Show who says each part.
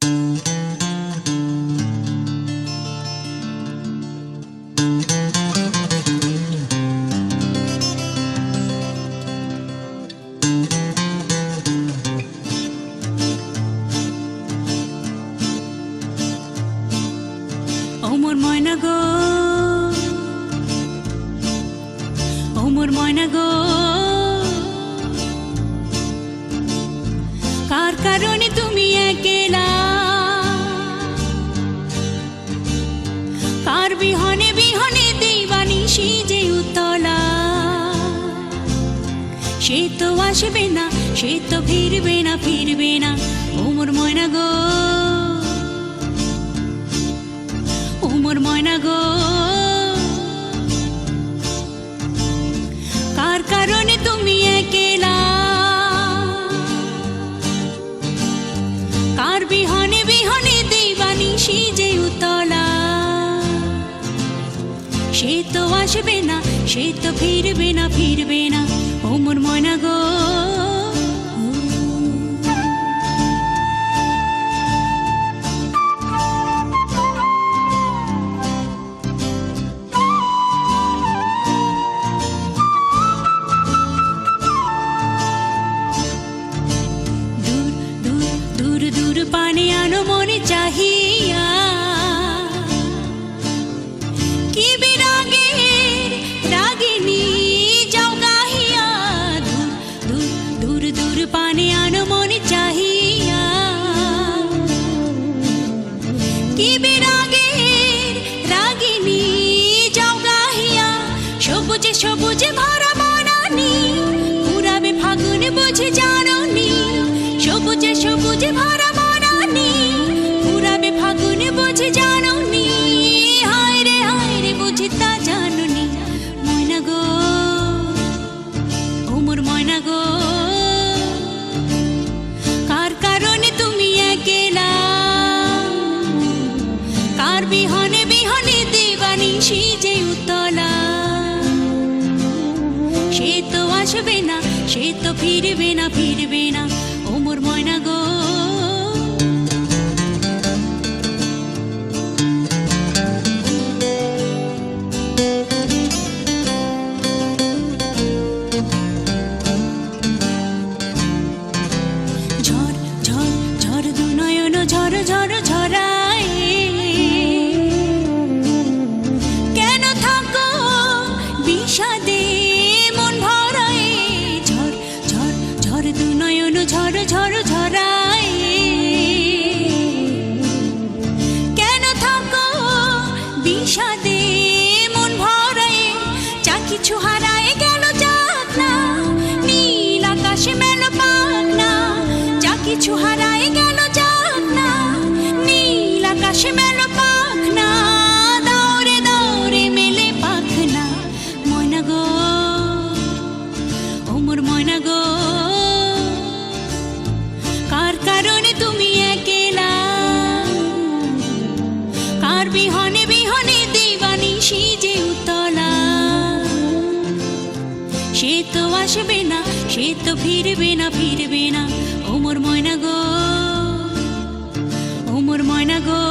Speaker 1: মোর ময়না গো, ও মোর ময়না গো, কার কারণে তুমি একলা, কার বিহনে বিহনে দিবানিশি যে উতলা। সে তো আসবে না, সে তো ফিরবে না, ফিরবে না। ও মোর ময়না গো, ও মোর ময়না গো, কার কারণে তুমি একলা, কার বিহনে বিহনে দিবানিশি যে উতলা। সে তো আসবে না, সে তো ফিরবে না, ফিরবে না। ও মোর ময়না গো, দূর দূর পানে আনো মনে চাহিয়া, কি বিরাগে রাগিনী যাও গাহিয়া। দূর দূর দূর পানে আনো মনে চাহিয়া, কি বিরাগে রাগিনী যাও গাহিয়া। সবুজে সবুজে ভরা বনানি, পুরাবে ফাগুন বুঝে জাননি। সবুজে সবুজে ভরা বনানি, পুরাবে ফাগুন বুঝে জাননি। হায় রে বুঝি তা জাননি। ময়না গো, ও মোর ময়না গো, কার কারণে তুমি একলা, কার বিহনে বিহনে দিবানিশি যে উতলা। সে তো আসবে না, সে তো ফিরবে না, ফিরবে না। ও মোর ময়না গো, ঝড় ঝড় ঝড় দু নয়ন ঝড় ঝড় ঝরায়। কেন থাকো বিষাদে মন ভরায়। ঝড় ঝড় ঝড় দু নয়ন ঝড় ঝড় ঝরায়। কেন থাকো বিষাদে মন ভরায়। যা কিছু হারায় গেল যাক না, নীল আকাশে মেলো পাক না। যা কিছু হারায় গেল যাক না, নীল আকাশে মেলো পাক না। দৌড়ে দৌড়ে মেলে পাখ না। ময়না গো, ও মোর ময়না গো, কার কারণে তুমি একলা, কার বিহনে বিহনে দিবানিশি যে উতলা। সে তো আসবে না, সে তো ফিরবে না, ফিরবে না। ও মোর ময়না গো, ও মোর ময়না গো।